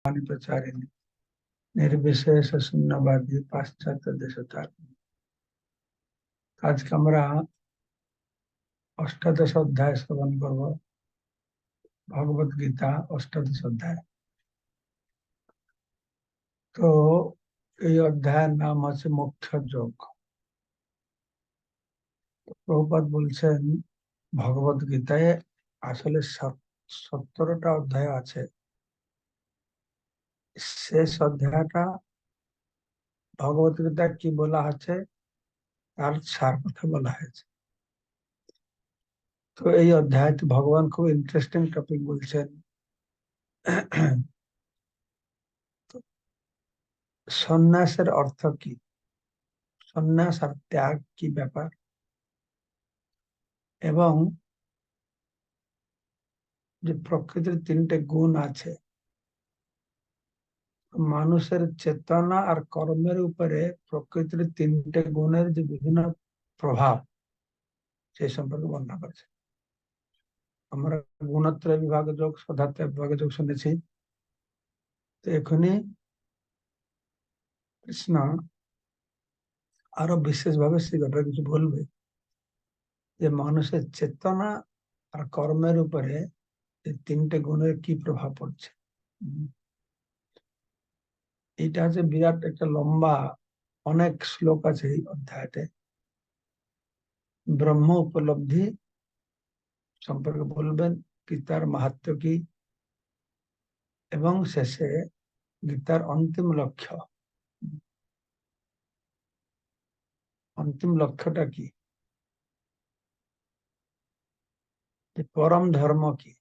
वाणी प्रचारिणी निर्विशेष शून्यवादी पाश्चात्य देशतारिणी। आज के আমরা অষ্টাদশ অধ্যায় শ্রবণ করব। ভগবত গীতা অষ্টাদশ অধ্যায়। তো এই অধ্যায়ের নাম আছে মোক্ষ যোগ। প্রভুপাদ বলছেন ভগবত গীতায় আসলে 17টা অধ্যায় আছে। শেষ অধ্যায়টা ভগবত গীতায় কি বলা আছে তার সার কথা বলা হয়েছে। তো এই অধ্যায়তে ভগবান খুব ইন্টারেস্টিং টপিক বলছেন। সন্ন্যাসের অর্থ কি, সন্ন্যাস আর ত্যাগ কি ব্যাপার, এবং যে প্রকৃতির 3টে গুণ আছে, মানুষের চেতনা আর কর্মের উপরে প্রকৃতির 3টে গুণের যে বিভিন্ন প্রভাব সেই সম্পর্কে বর্ণনা করেছে। আমরা গুণত্রয় বিভাগ যোগ, সদাত্রয় বিভাগ যোগ শুনেছি। তো এখনই কৃষ্ণ আরো বিশেষভাবে সেই ব্যাপারে কিছু বলবে, যে মানুষের চেতনা আর কর্মের উপরে এই 3টে গুণের কি প্রভাব পড়ছে। এটা হচ্ছে বিরাট একটা লম্বা, অনেক শ্লোক আছে এই অধ্যায়তে। ব্রহ্ম উপলব্ধি সম্পর্কে বলবেন, গীতার মাহাত্ম্য কি, এবং শেষে গীতার অন্তিম লক্ষ্য। অন্তিম লক্ষ্যটা কি, পরম ধর্ম কি,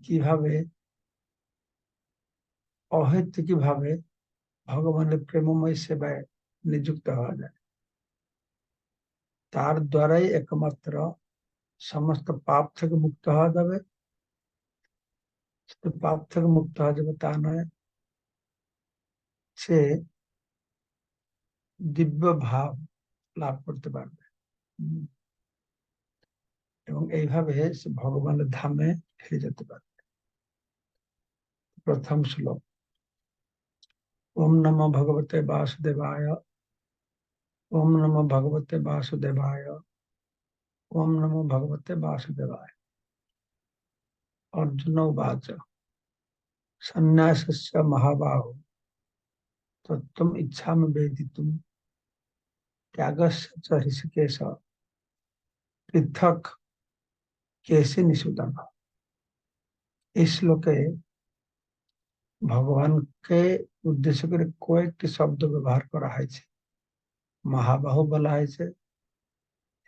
কিভাবে অহেতুকি ভাবে ভগবানের প্রেমময় সেবায় নিযুক্ত হওয়া যায়, তার দ্বারাই একমাত্র সমস্ত পাপ থেকে মুক্ত হওয়া যাবে। শুধু পাপ থেকে মুক্ত হওয়া যাবে তা নয়, সে দিব্য ভাব লাভ করতে পারবে, এবং এইভাবে সে ভগবানের ধামে ফিরে যেতে পারবে। প্রথম শ্লোক, ওম নমো ভগবতে বাসুদেবায়, ওম নমো ভগবতে বাসুদেবায়, ওম নমো ভগবতে বাসুদেবায়। अर्जुन उवाच सन्न्यासस्य महाबाहो तत्त्वम् इच्छामि वेदितुम् त्यागस्य च ऋषिकेश पृथक केसि निषूदन। इस श्लोके भगवान के उद्देश्य করে কয়েকটি শব্দ ব্যবহার করা হয়েছে। মহাবাহু বলা হয়েছে,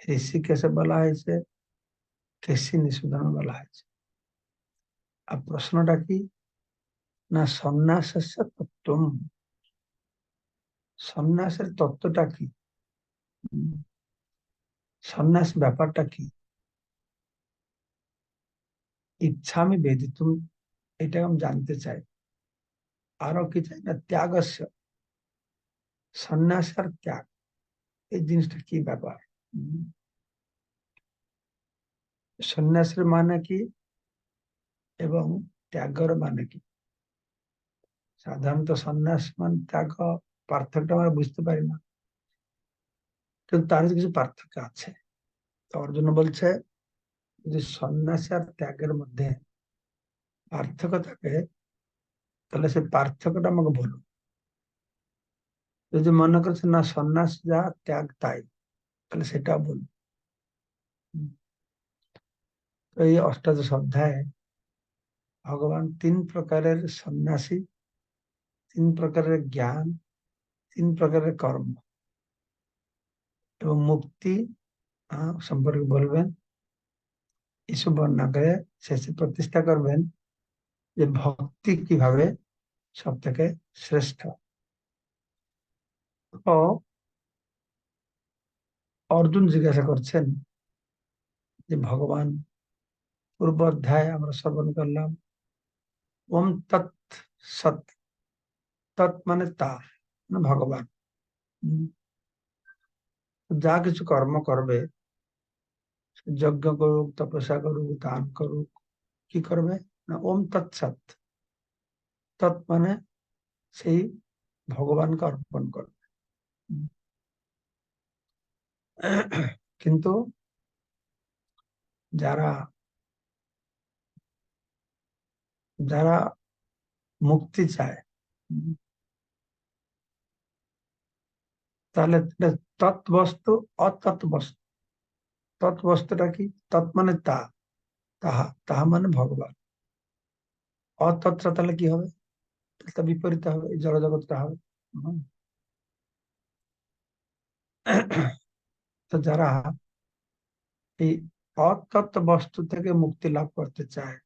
ঋষিকেশ বলা হয়েছে, কেসি নিষূদন বলা হয়েছে। আর প্রশ্নটা কি না, সন্ন্যাসস্য তত্ত্বম, সন্ন্যাসের তত্ত্বটা কি, সন্ন্যাস ব্যাপারটা কি। ইচ্ছামি বেদিতুম, এটা আমি জানতে চাই। আরো কি চাই না, ত্যাগস্য, সন্ন্যাস আর ত্যাগ এই জিনিসটা কি ব্যাপার। সন্ন্যাসের মানে কি এবং ত্যাগের মানে কি। সাধারণত সন্ন্যাস মানে ত্যাগ, পার্থক্যটা আমরা বুঝতে পারি না, কিন্তু তার কিছু পার্থক্য আছে। তার জন্য বলছে যদি সন্ন্যাস আর ত্যাগের মধ্যে পার্থক্য থাকে তাহলে সেই পার্থক্যটা আমাকে বলুন। যদি মনে করছে না সন্ন্যাস যা ত্যাগ তাই, তাহলে সেটাও বলুন। তো এই অষ্টাদশ অধ্যায়ে ভগবান 3 প্রকারের সন্ন্যাসী, 3 প্রকারের জ্ঞান, 3 প্রকারের কর্ম এবং মুক্তি সম্পর্কে বলবেন। এসব বর্ণনা করে শেষে প্রতিষ্ঠা করবেন যে ভক্তি কিভাবে সব থেকে শ্রেষ্ঠ। তো অর্জুন জিজ্ঞাসা করছেন যে ভগবান, পূর্ব অধ্যায় আমরা শ্রবণ করলাম ওম তৎ সৎ, তৎ মানে তা, মানে ভগবান। যা কিছু কর্ম করবে, যজ্ঞ করুক, তপস্যা করুক, দান করুক, কি করবে না ওম তৎসৎ, तत् माने সেই ভগবানকে অর্পণ করবে। কিন্তু যারা যারা মুক্তি চায়, তাহলে তৎবস্তু অতৎবস্তু। তৎবস্তুটা কি? তৎ মানে তা, তাহা, তাহা মানে ভগবান। অতৎটা তাহলে কি হবে? তা বিপরীত হবে, এই জড়জগৎটা হবে। তো যারা এই অতৎ বস্তু থেকে মুক্তি লাভ করতে চায়,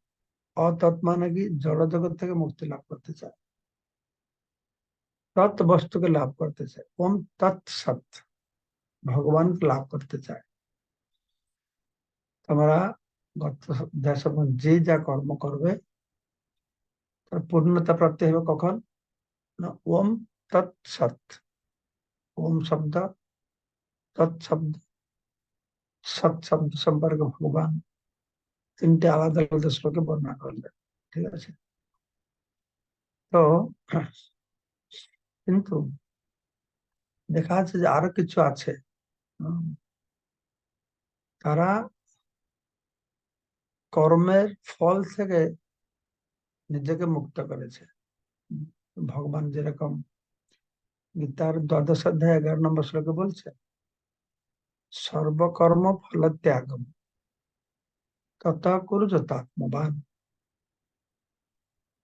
অতৎ মানে কি? জড়জগৎ থেকে মুক্তি লাভ করতে চায়, তৎ বস্তুকে লাভ করতে চায়, ওম তৎসৎ ভগবানকে লাভ করতে চায়। তোমরা গত যে যা কর্ম করবে তার পূর্ণতা প্রাপ্তি হবে কখন? না ওম তৎসৎ। ওম শব্দ, তৎশব্দ, সৎ শব্দ সম্পর্কে ভগবান তিনটে আলাদা আলাদা শ্লোকে বর্ণনা করলেন। ঠিক আছে? তো কিন্তু দেখা যাচ্ছে যে আরো কিছু আছে, তারা কর্মের ফল থেকে নিজেকে মুক্ত করেছে। ভগবান যেরকম গীতার 12 অধ্যায় 11 নম্বর শ্লোকে বলছে, সর্বকর্ম ফল ত্যাগম তত কুরু যথাত্মবান।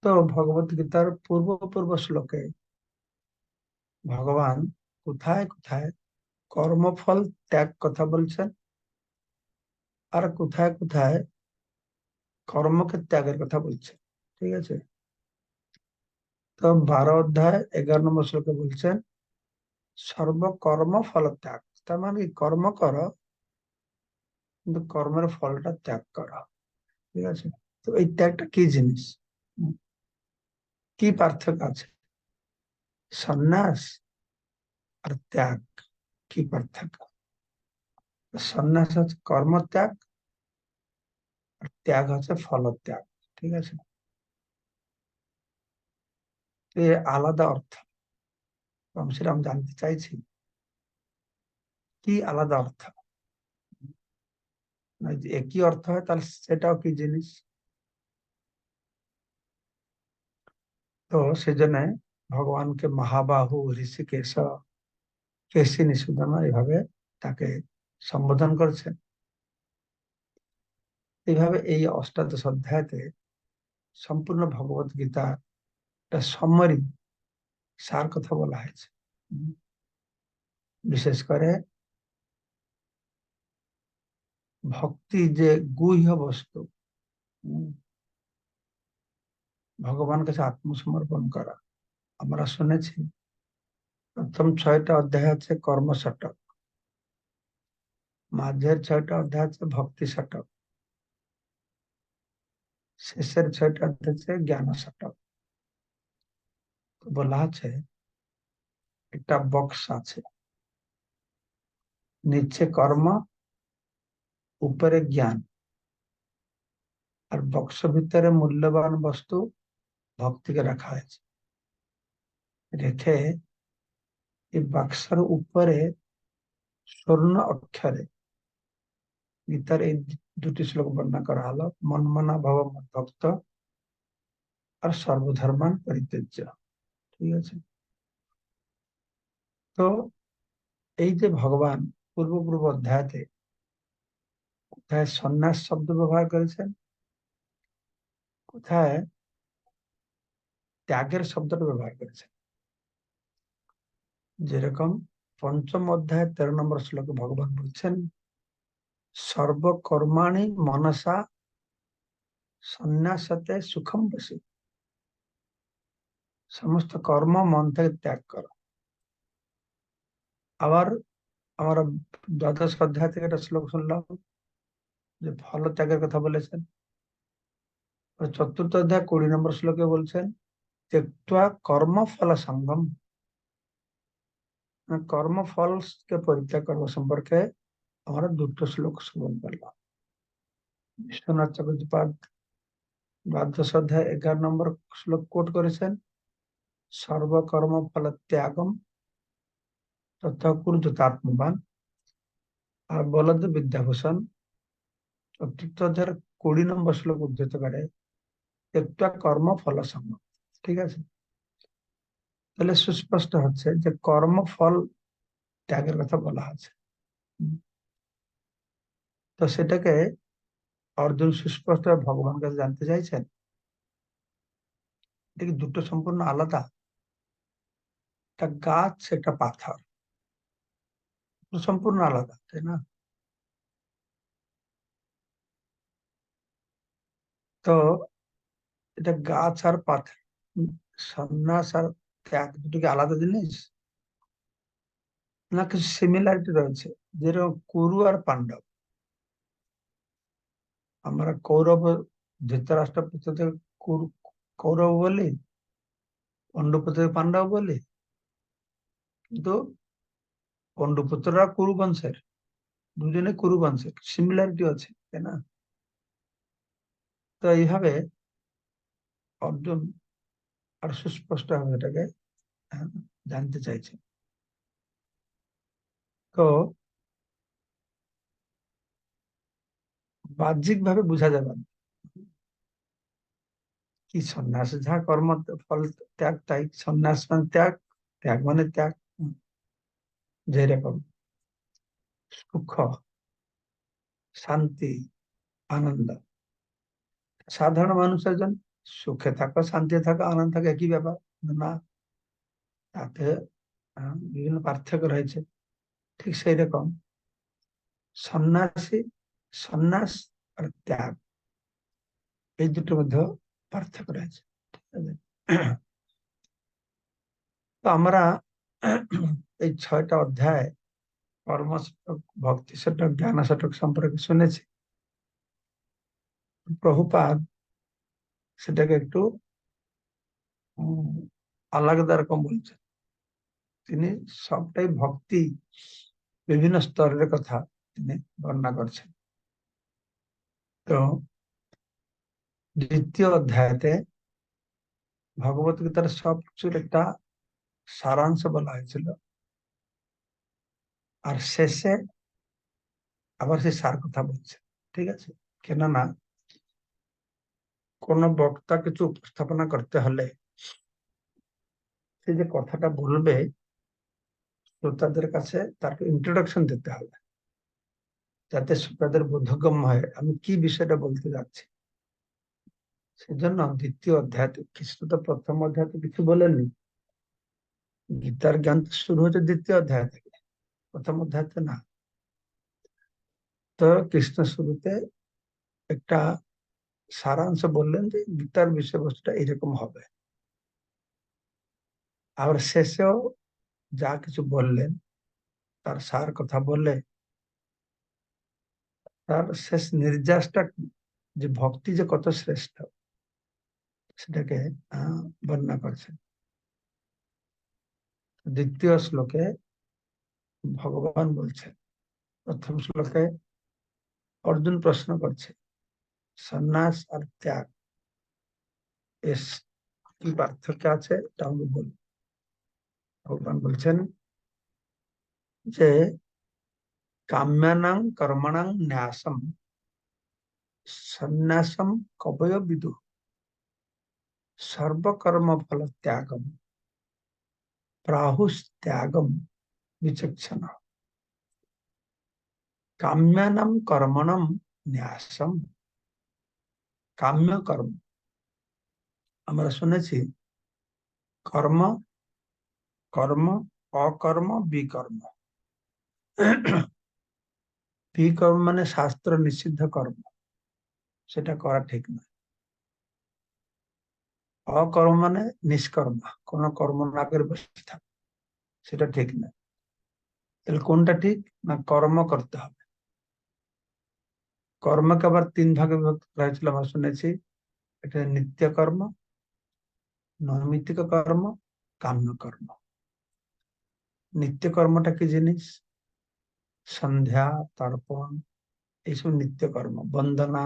তো ভগবত গীতার পূর্ব পূর্ব শ্লোকে ভগবান কোথায় কোথায় কর্মফল ত্যাগ কথা বলছেন, আর কোথায় কোথায় কর্মকে ত্যাগের কথা বলছেন। ঠিক আছে? তো 12 অধ্যায় 11 নম্বর শ্লোকে বলছেন সর্বকর্ম ফল ত্যাগ। তার মানে কর্ম করো, কিন্তু কর্মের ফলটা ত্যাগ করা। ঠিক আছে? তো এই ত্যাগটা কি জিনিস? কি পার্থক্য আছে? সন্ন্যাস আর ত্যাগ কি পার্থক্য? সন্ন্যাস হচ্ছে কর্মত্যাগ, আর ত্যাগ হচ্ছে ফলত্যাগ। ঠিক আছে? এ আলাদা অর্থ। সেটা আমি জানতে চাইছি কি আলাদা অর্থ। একই অর্থ হয় তাহলে সেটাও কি জিনিস? তো সেজন্য ভগবানকে মহাবাহু ঋষিকেশ কেশী নিষুদামা এভাবে তাকে সম্বোধন করেছেন। এইভাবে এই অষ্টাদশ অধ্যায়তে সম্পূর্ণ ভগবত গীতা একটা সামারি সার কথা বলা হয়েছে। বিশেষ করে ভক্তি যে গুহ্য বস্তু, ভগবান কাছে আত্মসমর্পণ করা। আমরা শুনেছি প্রথম 6টা অধ্যায় আছে কর্ম শতক, মাঝের 6টা অধ্যায় আছে ভক্তি শতক, শেষের 6টা অধ্যায় আছে জ্ঞান শতক। বলা আছে একটা বক্স আছে, নিচে কর্ম, উপরে জ্ঞান, আর বক্স ভিতরে মূল্যবান বস্তু ভক্তিকে রাখা হয়েছে। রেখে এই বাক্সের উপরে স্বর্ণ অক্ষরে গীতার এই দুটি শ্লোক বর্ণনা করা হলো, মনমনা ভব ভক্ত আর সর্বধর্মান পরিত্যাজ্য। ঠিক আছে? তো এই যে ভগবান পূর্ব পূর্ব অধ্যায়তে কোথায় সন্ন্যাস শব্দ ব্যবহার করেছেন, কোথায় ত্যাগের শব্দটা ব্যবহার করেছেন। যেরকম পঞ্চম অধ্যায় 13 নম্বর শ্লোকে ভগবান বলছেন সর্বকর্মাণি মনসা সন্ন্যাসতে সুখম বসে। সমস্ত কর্ম মন থেকে ত্যাগ করো। আবার আমরা 12 অধ্যায় থেকে একটা শ্লোক শুনলাম যে ফল ত্যাগের কথা বলেছেন। চতুর্থ অধ্যায় 20 নম্বর শ্লোকে বলছেন ত্যক্ত্বা কর্মফল সঙ্গম, কর্মফলকে পরিত্যাগ করবো সম্পর্কে আমরা দুটো শ্লোক শ্রবণ করলাম। বিশ্বনাথ চক্রবর্তীপাদ দ্বাদশ অধ্যায় 11 নম্বর শ্লোক কোট করেছেন, সর্বকর্ম ফল ত্যাগম তথা কুরুতাত্মবান। আর বলদ বিদ্যাভূষণ 4th অধ্যায়ের 20 নম্বর শ্লোক উদ্ধৃত করে, একটা কর্ম ফল সঙ্গ। ঠিক আছে, তাহলে সুস্পষ্ট হচ্ছে যে কর্মফল ত্যাগের কথা বলা আছে। তো সেটাকে অর্জুন সুস্পষ্ট ভগবানের কাছে জানতে চাইছেন, এটা কি দুটো সম্পূর্ণ আলাদা? একটা গাছ, একটা পাথর, সম্পূর্ণ আলাদা, তাই না? তো এটা গাছ আর পাথর, সন্ন্যাস আর ত্যাগ দুটো কি আলাদা জিনিস, না কিছু সিমিলারিটি রয়েছে? যেরকম কুরু আর পাণ্ডব, আমরা কৌরব ধৃতরাষ্ট্র পুত্র থেকে কৌরব বলি, পাণ্ডব পাণ্ডব বলি, কিন্তু পাণ্ডুপুত্ররা কুরু বংশের, দুজনে কুরু বংশের, সিমিলারিটি আছে, তাই না? তো এইভাবে অর্জুন আর সুস্পষ্ট ভাবে এটাকে জানতে চাইছে। তো বাহ্যিক ভাবে বোঝা যাবে না কি সন্ন্যাস যা কর্ম ফল ত্যাগ, তাই সন্ন্যাস মানে ত্যাগ, ত্যাগ মানে ত্যাগ। যেরকম সুখ, শান্তি, আনন্দ, সাধারণ মানুষের জন্য সুখে থাকা, শান্তি থাকা, আনন্দ থাকা একই ব্যাপার না, তাতে বিভিন্ন পার্থক্য রয়েছে। ঠিক সেই রকম সন্ন্যাসী, সন্ন্যাস আর ত্যাগ, এই দুটোর মধ্যে পার্থক্য রয়েছে। ঠিক আছে? তো আমরা এই 6টা অধ্যায় কর্ম শতক, ভক্তি শতক, জ্ঞান শতক সম্পর্কে শুনেছি। প্রভুপাদ সেটাকে একটু আলাদা রকম বলছেন। তিনি সবটাই ভক্তি বিভিন্ন স্তরের কথা তিনি বর্ণনা করছেন। তো 2য় অধ্যায়তে ভগবত গীতার সব কিছুর একটা সারাংশ বলা হয়েছিল, আর শেষে আবার সেই সার কথা বলছে। ঠিক আছে, কেননা কোন বক্তা কিছু উপস্থাপনা করতে হলে সে যে কথাটা বলবে শ্রোতাদের কাছে তার ইন্ট্রোডাকশন দিতে হবে, যাতে শ্রোতাদের বোধগম্য হয় আমি কি বিষয়টা বলতে যাচ্ছি। সেজন্য 2য় অধ্যায় কৃষ্ণ তো প্রথম অধ্যায় কিছু বলেননি, গীতার জ্ঞান শুরু হচ্ছে 2য় অধ্যায় থেকে, প্রথম অধ্যায়তে না। তো কৃষ্ণ শুরুতে একটা সারাংশ বললেন যে গীতার বিষয়বস্তুটা এরকম হবে, আবার শেষেও যা কিছু বললেন তার সার কথা বললে তার শেষ নির্যাসটা যে ভক্তি যে কত শ্রেষ্ঠ সেটাকে বর্ণনা করছেন। 2য় শ্লোকে ভগবান বলছেন, প্রথম শ্লোকে অর্জুন প্রশ্ন করছে সন্ন্যাস আর ত্যাগ এর কি পার্থক্য আছে তা আমি বলি। ভগবান বলছেন যে কাম্যানাং কর্মণাং ন্যাসম সন্ন্যাসম কবয় বিদু সর্বকর্ম ফল ত্যাগম প্রাহুস্ত্যাগম বিচক্ষণ। কাম্যানাম কর্মণম ন্যাসম, কাম্য কর্ম আমরা শুনেছি, কর্ম, কর্ম, অকর্ম, বিকর্ম। বিকর্ম মানে শাস্ত্র নিষিদ্ধ কর্ম, সেটা করা ঠিক না। অকর্ম মানে নিষ্কর্ম, কোন কর্ম না করে বসে থাকা, সেটা ঠিক না। তাহলে কোনটা ঠিক? না কর্ম করতে হবে। কর্মকে আবার 3 ভাগে বিভক্ত করা হয়েছিল আমরা শুনেছি, এটা নিত্য কর্ম, নৈমিত্তিক কর্ম, কাম্য কর্ম। নিত্য কর্মটা কি জিনিস? সন্ধ্যা, তর্পণ, এইসব নিত্য কর্ম, বন্দনা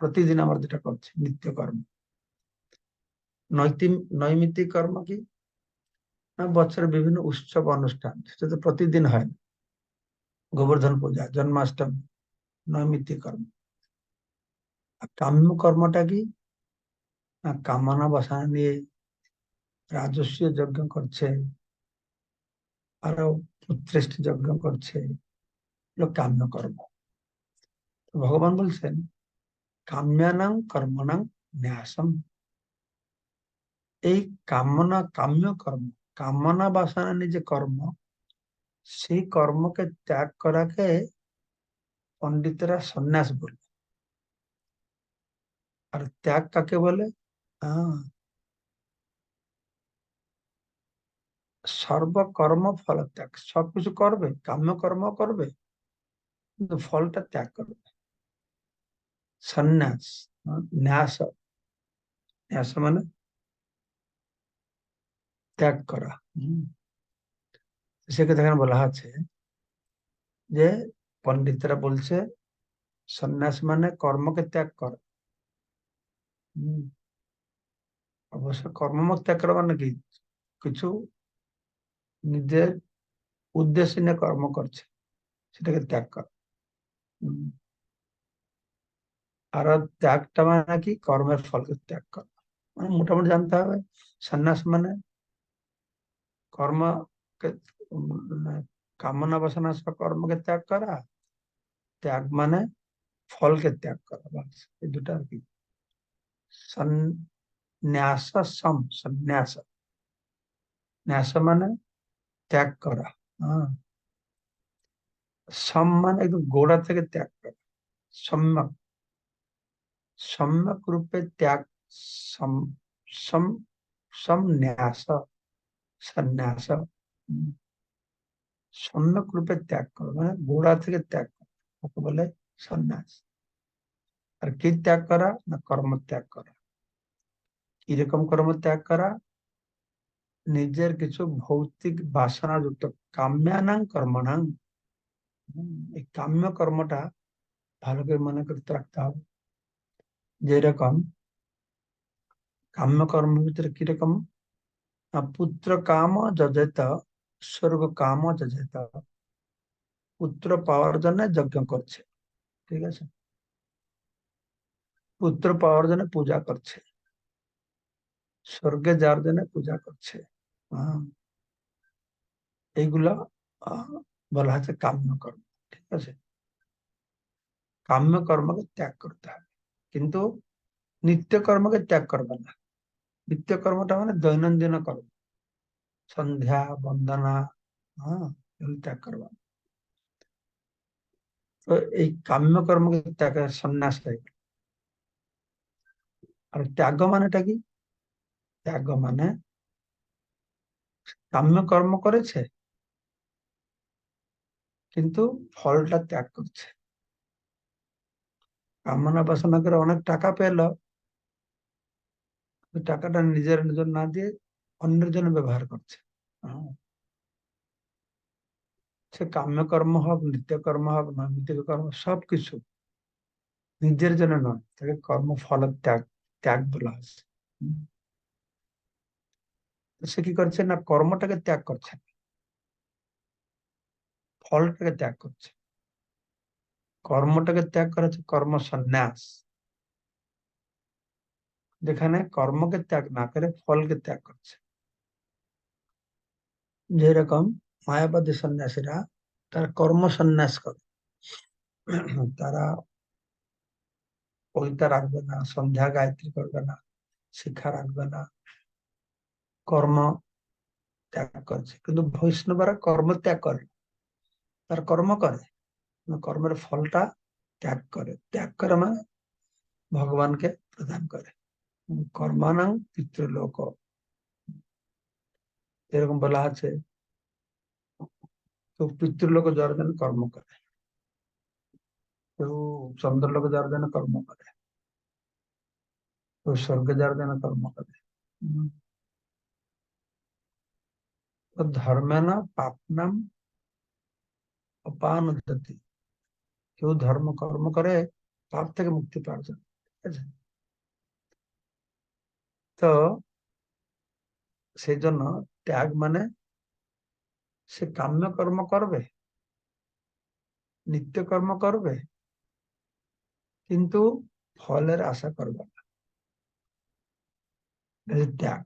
প্রতিদিন আমরা যেটা করছি নিত্য কর্ম। নৈমিত্তিক কর্ম কি না, বছরের বিভিন্ন উৎসব অনুষ্ঠান, সেটা তো প্রতিদিন হয় না। গোবর্ধন পূজা, জন্মাষ্টমী, নৈমিত্তিক কর্ম। আর কাম্য কর্মটা কি না, কামনা বাসনা নিয়ে রাজস্ব যজ্ঞ করছে, আরো পুত্রেষ্টি যজ্ঞ করছে, এগুলো কাম্য কর্ম। তো ভগবান বলছেন কাম্যানাং কর্মণাং ন্যাসম। এই কাম্য কর্ম, কামনা বাসনা নিয়ে যে কর্ম, সেই কর্মকে ত্যাগ করাকে পণ্ডিতরা সন্ন্যাস বলে। আর ত্যাগ কাকে বলে? আহ, সর্বকর্ম ফল ত্যাগ। সবকিছু করবে, কাম্য কর্ম করবে, কিন্তু ফলটা ত্যাগ করবে, সন্ন্যাস। ন্যাস, ন্যাস মানে ত্যাগ করা। সেক্ষেত্রে এখানে বলা আছে যে পণ্ডিতরা বলছে সন্ন্যাস মানে কর্মকে ত্যাগ করা। হম, অবশ্য কর্ম ত্যাগ করা মানে কি, কিছু নিজের উদ্দেশ্য নিয়ে কর্ম করছে, সেটাকে ত্যাগ করা। হম, আর ত্যাগটা মানে কি, কর্মের ফলকে ত্যাগ করা। মানে মোটামুটি জানতে হবে সন্ন্যাস মানে কর্মকে, কামনা বাসনা সব কর্মকে ত্যাগ করা, ত্যাগ মানে ফলকে ত্যাগ করা, বাস এই দুটো আর কি। সন্ন্যাস, সন্ন্যাস, ন্যাস মানে ত্যাগ করা। হ্যাঁ, সম মানে একদম গোড়া থেকে ত্যাগ করা, সম্যক, সম্যক রূপে ত্যাগ। সম সম সম্ন্যাস, সন্ন্যাস। সম্যক রূপে ত্যাগ করো মানে গোড়া থেকে ত্যাগ করা, ওকে বলে সন্ন্যাস। আর কি ত্যাগ করা না, কর্ম ত্যাগ করা। কিরকম কর্ম ত্যাগ করা? নিজের কিছু ভৌতিক বাসনা যুক্ত কাম্যানাং কর্মণাং। এই কাম্য কর্মটা ভালো করে মনে করতে রাখতে হবে। যেরকম কাম্য কর্মের ভিতরে কিরকম না, পুত্র কাম যজেত, স্বর্গ কাম যজেত। পুত্র পাওয়ার জন্য যজ্ঞ করছে, ঠিক আছে, পুত্র পাওয়ার জন্য পূজা করছে, স্বর্গে যাওয়ার জন্য পূজা করছে। হ্যাঁ, এইগুলা বলা হচ্ছে কাম্য কর্ম, ঠিক আছে। কাম্য কর্মকে ত্যাগ করতে হবে, কিন্তু নিত্য কর্মকে ত্যাগ করবে না। নিত্য কর্মটা মানে দৈনন্দিন কর্ম, সন্ধ্যা বন্দনা, হ্যাঁ, এগুলো ত্যাগ করবা। তো এই কাম্য কর্মকে ত্যাগের সন্ন্যাস হয়ে গেল। আর ত্যাগ মানেটা কি? ত্যাগ মানে কাম্য কর্ম করেছে, কিন্তু ফলটা ত্যাগ করছে। কামনা বাসনা করে অনেক টাকা পেল, টাকাটা নিজের নিজের না দিয়ে অন্যের জন্য ব্যবহার করছে। হ্যাঁ, সে কাম্য কর্ম হোক, নিত্য কর্ম হোক, নৈমিত্তিক কর্ম, সবকিছু নিজের জন্য নয়, তাকে কর্ম ফল ত্যাগ, ত্যাগ বলা হচ্ছে। হুম, তো সে কি করছে না, কর্মটাকে ত্যাগ করছে না, ফলটাকে ত্যাগ করছে। কর্মটাকে ত্যাগ করা হচ্ছে কর্ম সন্ন্যাস, যেখানে কর্মকে ত্যাগ না করে ফলকে ত্যাগ করছে। যেরকম মায়াবাদী সন্ন্যাসীরা তারা কর্ম সন্ন্যাস করে। তারা কবিতা রাখবে না, সন্ধ্যা গায়ত্রী করবে না, শিক্ষা রাখবে না, কর্ম ত্যাগ করছে। কিন্তু বৈষ্ণবরা কর্ম ত্যাগ করে না, তার কর্ম করে, কিন্তু কর্মের ফলটা ত্যাগ করে। ত্যাগ করে মানে ভগবানকে প্রদান করে। কর্মানাং পিতৃলোক, এরকম বলা আছে। তো পিতৃলোক যাওয়ার জন্য কর্ম করে, কেউ চন্দ্রলোকে যাওয়ার জন্য কর্ম করে, কেউ স্বর্গে যাওয়ার জন্য কর্ম করে। হম, তো ধর্মেন পাপনাম অপানুদতি। কেউ ধর্ম কর্ম করে পাপ থেকে মুক্তি পাওয়ার জন্য, ঠিক আছে। তো সেই জন্য ত্যাগ মানে সে কাম্য কর্ম করবে, নিত্য কর্ম করবে, কিন্তু ফলের আশা করবে না, ত্যাগ।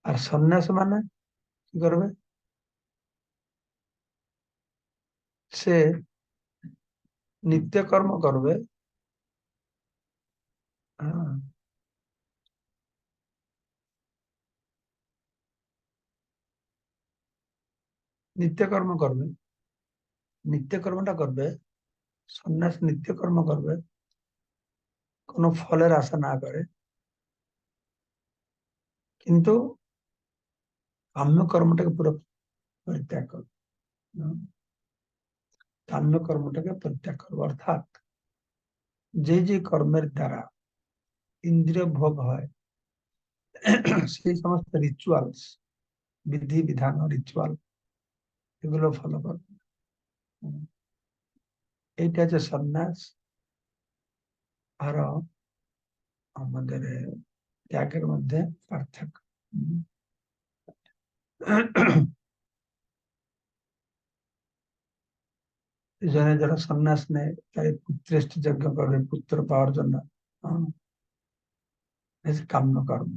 আর সন্ন্যাস মানে কি করবে? সে নিত্য কর্ম করবে, নিত্য কর্ম করবে, নিত্য কর্মটা করবে, সন্ন্যাস নিত্য কর্ম করবে, কোনো ফলের আশা না করে, কিন্তু কাম্য কর্মটাকে পুরো পরিত্যাগ করবে। কাম্য কর্মটাকে পরিত্যাগ করবে, অর্থাৎ যে যে কর্মের দ্বারা ইন্দ্রিয় ভোগ হয় সেই সমস্ত রিচুয়ালস, বিধি বিধান রিচুয়াল, এগুলো ফলো করবে। এইটা হচ্ছে সন্ন্যাস আরো আমাদের ত্যাগের মধ্যে পার্থক্য। এই জন্য যারা সন্ন্যাস নেয় তাই পুত্রেষ্টি যজ্ঞ করে পুত্র পাওয়ার জন্য, কাম্য কর্ম।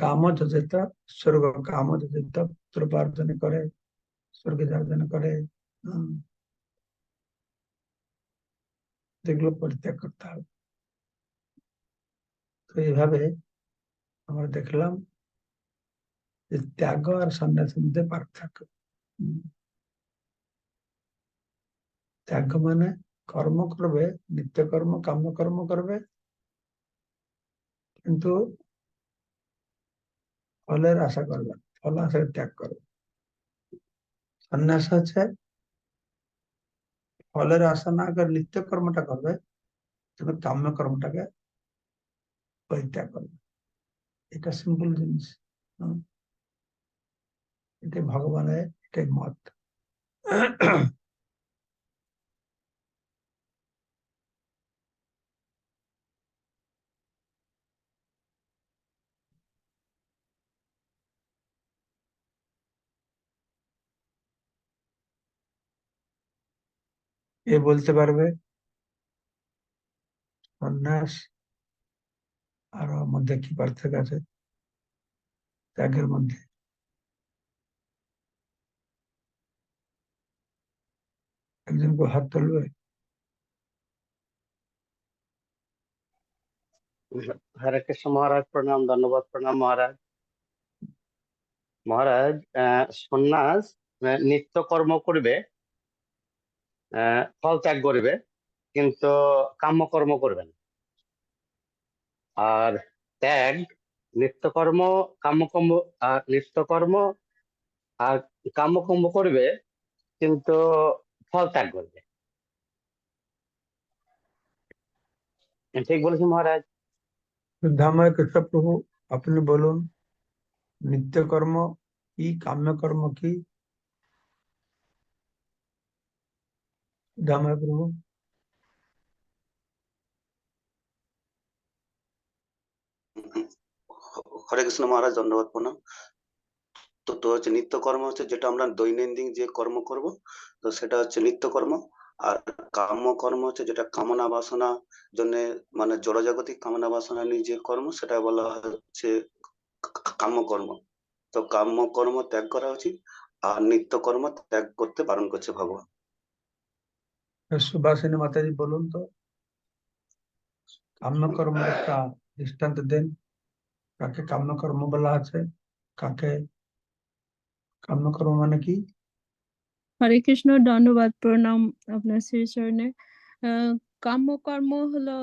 কাম যজেত স্বর্গ, কাম যজেত পুত্র পাওয়ার জন্য করে, স্বর্গে যাওয়ার জন্য করে, যেগুলো পরিত্যাগ করতে হবে। তো এইভাবে আমরা দেখলাম যে ত্যাগ আর সন্ন্যাসের মধ্যে পার্থক্য। ত্যাগ মানে কর্ম করবে, নিত্য কর্ম কাম্য কর্ম করবে, কিন্তু ফলের আশা করবে, ফল আশা ত্যাগ করবে। সন্ন্যাস হচ্ছে ফলের আশা না করে নিত্য কর্মটা করবে, কিন্তু কাম্য কর্মটাকে পরিত্যাগ করবে। এটা সিম্পল জিনিস, এটাই ভগবানের, এটাই মত। এ বলতে পারবে সন্ন্যাস আর মধ্যে কি পার্থক্য আছে ত্যাগের মধ্যে? একজনকে হাত তুলবে। হরে কৃষ্ণ মহারাজ, প্রণাম, ধন্যবাদ, প্রণাম মহারাজ। মহারাজ, সন্ন্যাস নিত্য কর্ম করবে, ফল ত্যাগ করবে, কিন্তু কাম্য কর্ম করবে না। আর ত্যাগ নিত্যকর্ম, কাম্যকর্ম, নিত্যকর্ম আর কাম্যকর্ম করবে, কিন্তু ফল ত্যাগ করবে। ঠিক বলেছি মহারাজ? সিদ্ধাময় কৃষ্ণ প্রভু, আপনি বলুন নিত্য কর্ম কি, কাম্য কর্ম কি? সিদ্ধাময় প্রভু। হরে কৃষ্ণ মহারাজ, ধন্যবাদ, প্রণাম। তো হচ্ছে নিত্য কর্ম হচ্ছে যেটা আমরা দৈনন্দিন যে কর্ম করব, তো সেটা হচ্ছে নিত্য কর্ম। আর কাম্য কর্ম হচ্ছে যেটা কামনা বাসনা জন্য, মানে জড়জাগতিক কামনা বাসনা নিয়ে যে কর্ম, সেটা বলা হচ্ছে কাম্য কর্ম। তো কাম্য কর্ম ত্যাগ করা উচিত, আর নিত্য কর্ম ত্যাগ করতে বারণ করছে ভগবান। সুভাষিনী মাতাজি বলুন তো কাম্য কর্মের একটা দৃষ্টান্ত দেন, কাকে কাম্য কর্ম বলা আছে, কাকে কাম্য কর্ম মানে কি? হরে কৃষ্ণ, ধন্যবাদ, প্রণাম আপনার শ্রীচরণে। কাম্যকর্ম হলো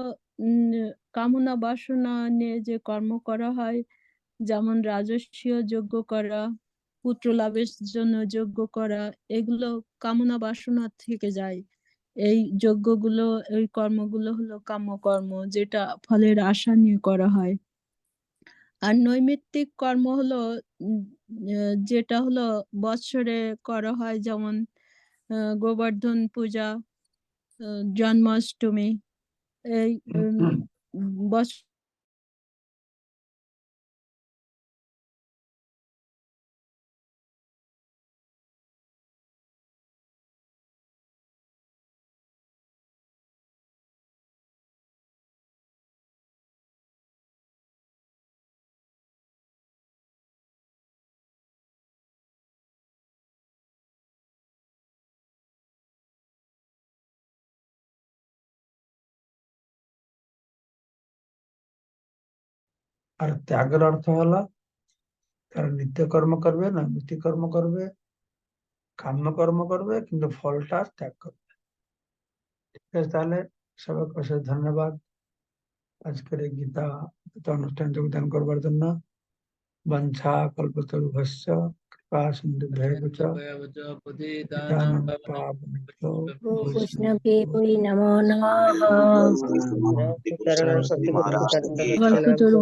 কামনা বাসনা নিয়ে যে কর্ম করা হয়, যেমন রাজস্বীয় যজ্ঞ করা, পুত্র লাভের জন্য যজ্ঞ করা, এগুলো কামনা বাসনা থেকে যায়। এই যজ্ঞগুলো, এই কর্মগুলো হলো কাম্যকর্ম, যেটা ফলের আশা নিয়ে করা হয়। আর নৈমিত্তিক কর্ম হলো যেটা হলো বৎসরে করা হয়, যেমন গোবর্ধন পূজা, জন্মাষ্টমী, এই আর ত্যাগের অর্থ হলো তারা নিত্য কর্ম করবে, নৈমিত্তিক কর্ম করবে, কাম্য কর্ম করবে, কিন্তু ফলটা ত্যাগ করবে। ঠিক আছে, তাহলে সবাইকে অশেষ ধন্যবাদ আজকের এই গীতা অনুষ্ঠান যোগদান করবার জন্য। বঞ্ছা কল্পতরুভ্যশ্চ কৃপা সিন্ধুভ্যেব চ পতিতানাং পাবনেভ্যো বৈষ্ণবেভ্যো নমো নমঃ। মহারাজ সত্যি কি সত্যি কল্পতরু